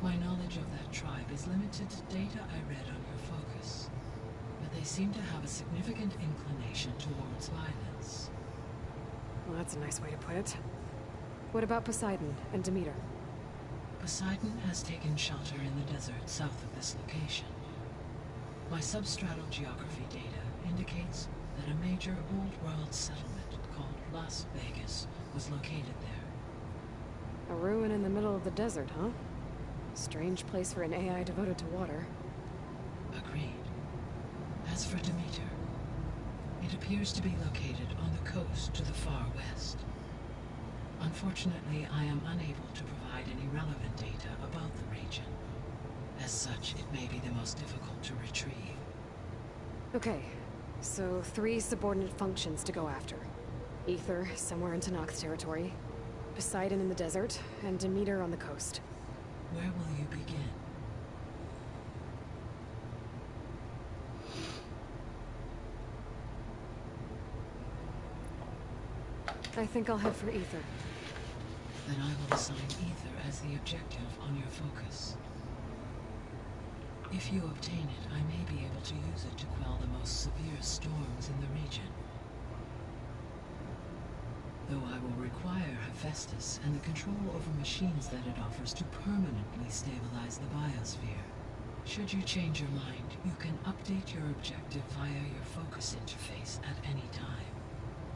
My knowledge of that tribe is limited to data I read on your focus, but they seem to have a significant inclination towards violence. Well, that's a nice way to put it. What about Poseidon and Demeter? Poseidon has taken shelter in the desert south of this location. My substratal geography data indicates that a major old-world settlement called Las Vegas was located there. A ruin in the middle of the desert, huh? Strange place for an AI devoted to water. Agreed. As for Demeter, It appears to be located on the coast to the far west. Unfortunately, I am unable to provide any relevant data about the region. As such, it may be the most difficult to retrieve. Okay, so 3 subordinate functions to go after. Aether, somewhere in Tenakth's territory. Poseidon in the desert, and Demeter on the coast. Where will you begin? I think I'll head for Aether. Then I will assign Aether as the objective on your focus. If you obtain it, I may be able to use it to quell the most severe storms in the region. Though I will require Hephaestus and the control over machines that it offers to permanently stabilize the biosphere. Should you change your mind, you can update your objective via your focus interface at any time.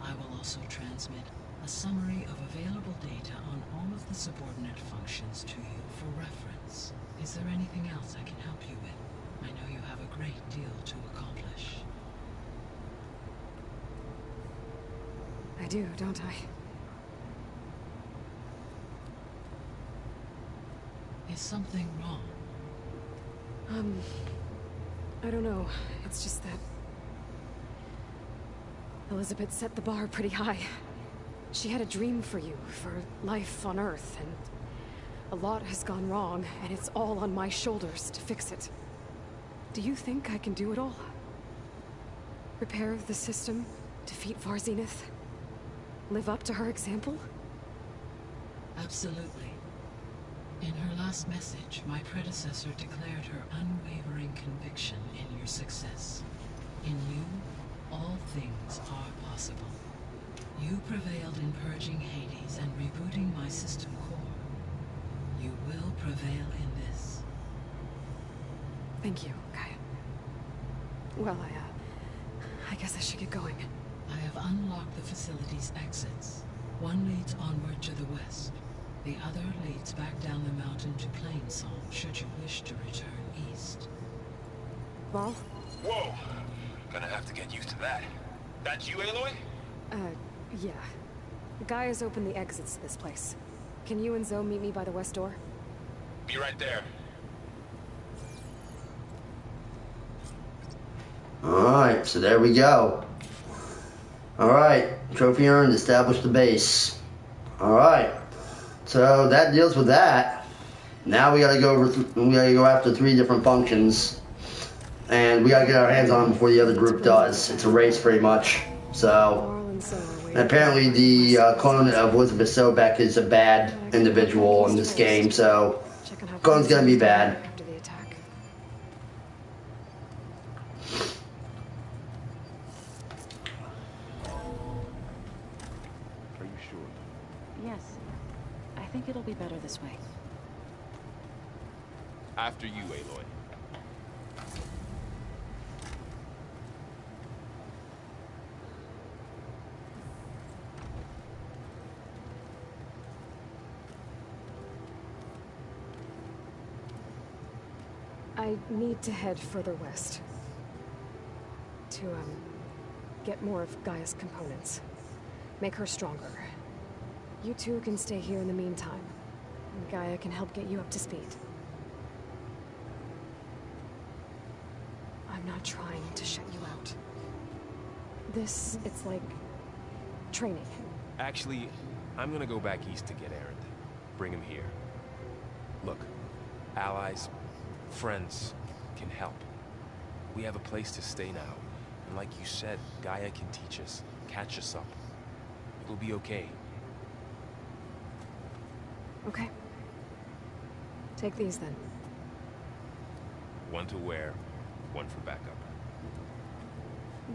I will also transmit a summary of available data on all of the subordinate functions to you for reference. Is there anything else I can help you with? I know you have a great deal to accomplish. I do, don't I? Is something wrong? I don't know. It's just that Elizabeth set the bar pretty high. She had a dream for you, for life on Earth, and a lot has gone wrong, and it's all on my shoulders to fix it. Do you think I can do it all? Repair the system, defeat Varzenith, live up to her example? Absolutely. In her last message, my predecessor declared her unwavering conviction in your success. In you, all things are possible. You prevailed in purging Hades and rebooting my system core. You will prevail in this. Thank you, Gaia. Well, I guess I should get going. I have unlocked the facility's exits. One leads onward to the west. The other leads back down the mountain to Plainsong, should you wish to return east. Val? Whoa! Gonna have to get used to that. That's you, Aloy? Yeah. Gaia's opened the exits to this place. Can you and Zoe meet me by the west door? Be right there. Alright, so there we go. Alright, trophy earned, establish the base. Alright, so that deals with that. Now we gotta go after 3 different functions. And we gotta get our hands on them before the other group does. It's a race pretty much. So, and apparently the clone of Elizabeth Sobek is a bad individual in this game, so clone's gonna be bad. After the attack. Are you sure? Yes. I think it'll be better this way. After you, Aloy. I need to head further west. To, get more of Gaia's components. Make her stronger. You two can stay here in the meantime. And Gaia can help get you up to speed. I'm not trying to shut you out. It's like training. Actually, I'm gonna go back east to get Erend. Bring him here. Look, allies, friends can help. We have a place to stay now. And like you said, Gaia can teach us, catch us up. It'll be okay. Okay. Take these then. One to wear, one for backup.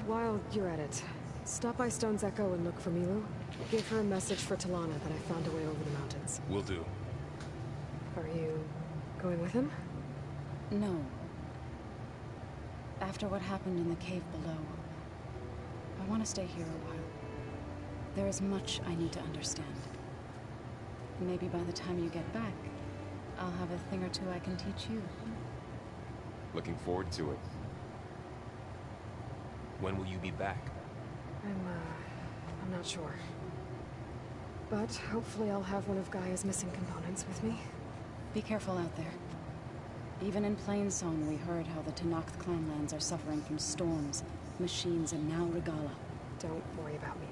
While you're at it, stop by Stone's Echo and look for Milu. Give her a message for Talana that I found a way over the mountains. Will do. Are you going with him? No. After what happened in the cave below, I want to stay here a while. There is much I need to understand. Maybe by the time you get back, I'll have a thing or two I can teach you. Looking forward to it. When will you be back? I'm not sure. But hopefully I'll have one of Gaia's missing components with me. Be careful out there. Even in Plainsong, we heard how the Tenakth clanlands are suffering from storms, machines, and now Regala. Don't worry about me.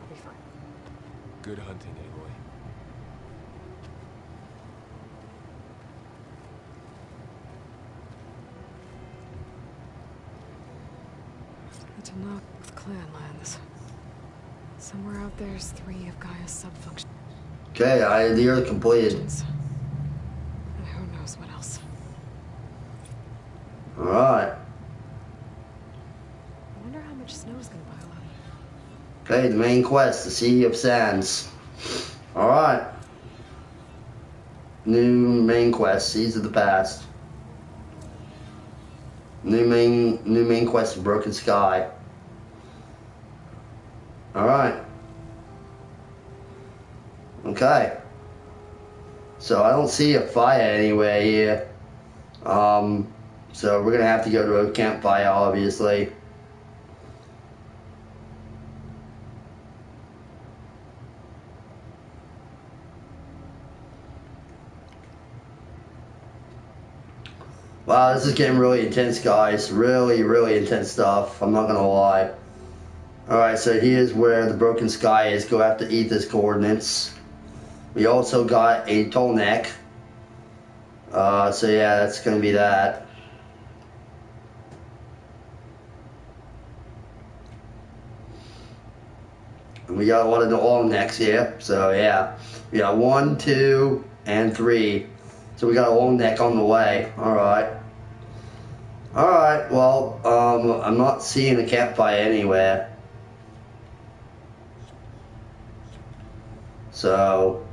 I'll be fine. Good hunting, Aloy. The Tenakth clanlands. Somewhere out there's 3 of Gaia's sub-functions. Okay, idea completed. And who knows what else. Alright. I wonder how much snow is gonna pile up. Okay, the main quest, the Sea of Sands. Alright. New main quest, Seas of the Past. New main quest, Broken Sky. Alright. Okay. So I don't see a fire anywhere here. So we're gonna have to go to a campfire, obviously. Wow, this is getting really intense, guys. Really, really intense stuff. I'm not gonna lie. Alright, so here's where the Broken Sky is. Go after Ether's coordinates. We also got a Tolnek. So yeah, that's gonna be that. And we got a lot of the Allnecks here. So yeah, we got 1, 2, and 3. So we got a Allneck on the way. Alright. Alright, well, I'm not seeing a campfire anywhere. So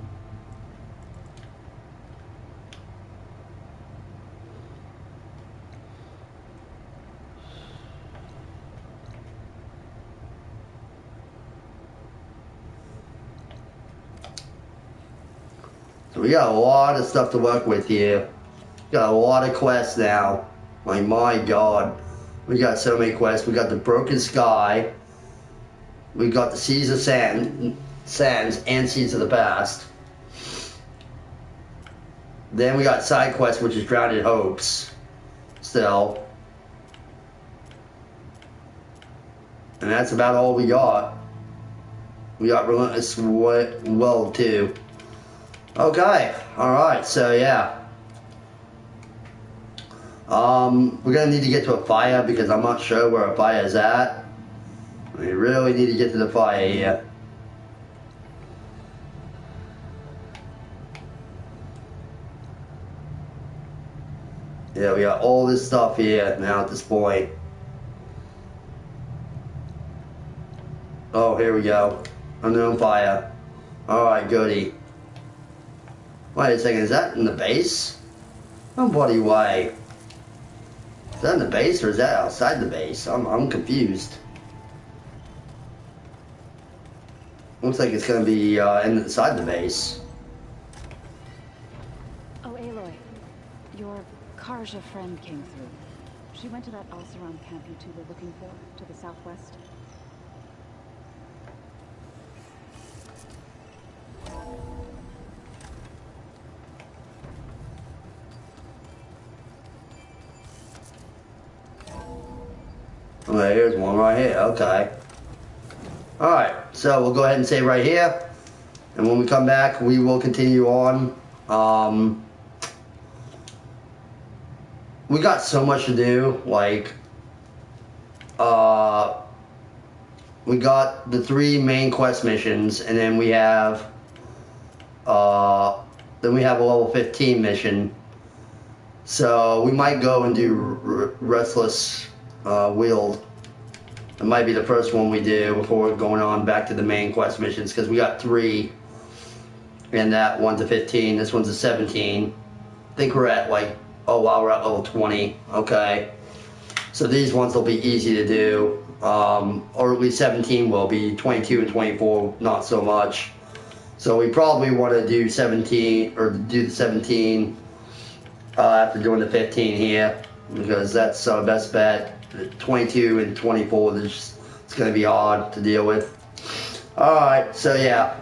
we got a lot of stuff to work with here. Got a lot of quests now. Like, my God. We got so many quests. We got the Broken Sky. We got the Seas of Sands and Seas of the Past. Then we got side quests, which is Grounded Hopes. Still. And that's about all we got. We got Relentless Well, too. Okay, alright, so yeah. We're gonna need to get to a fire because I'm not sure where a fire is at. We really need to get to the fire here. Yeah, we got all this stuff here now at this point. Oh, here we go. Unknown fire. Alright, goody. Wait a second, is that in the base? Oh, bloody way. Is that in the base or is that outside the base? I'm confused. Looks like it's gonna be inside the base. Oh, Aloy. Your Karja friend came through. She went to that Oseram camp you two were looking for, to the southwest. Okay, here's one right here. Okay. Alright, so we'll go ahead and save right here. And when we come back, we will continue on. We got so much to do. Like, we got the 3 main quest missions, and then we have, a level 15 mission. So we might go and do Restless Wield. It might be the first one we do before going on back to the main quest missions, because we got 3, and that one's a 15, this one's a 17. I think we're at like, oh wow, we're at level 20. Okay, so these ones will be easy to do, or at least 17 will be. 22 and 24 not so much. So we probably want to do 17, or do the 17 after doing the 15 here, because that's our best bet. 22 and 24, it's gonna be hard to deal with. Alright, so yeah.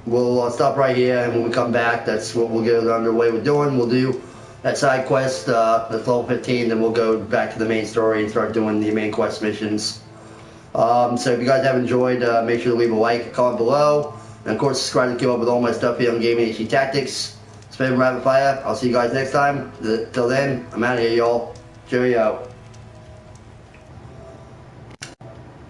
We'll stop right here, and when we come back, that's what we'll get underway with doing. We'll do that side quest, the level 15, then we'll go back to the main story and start doing the main quest missions. So if you guys have enjoyed, make sure to leave a like, comment below, and of course subscribe to keep up with all my stuff here on Gaming HD Tactics. It's been Rapid Fire. I'll see you guys next time. Till then, I'm out of here, y'all. Cheerio.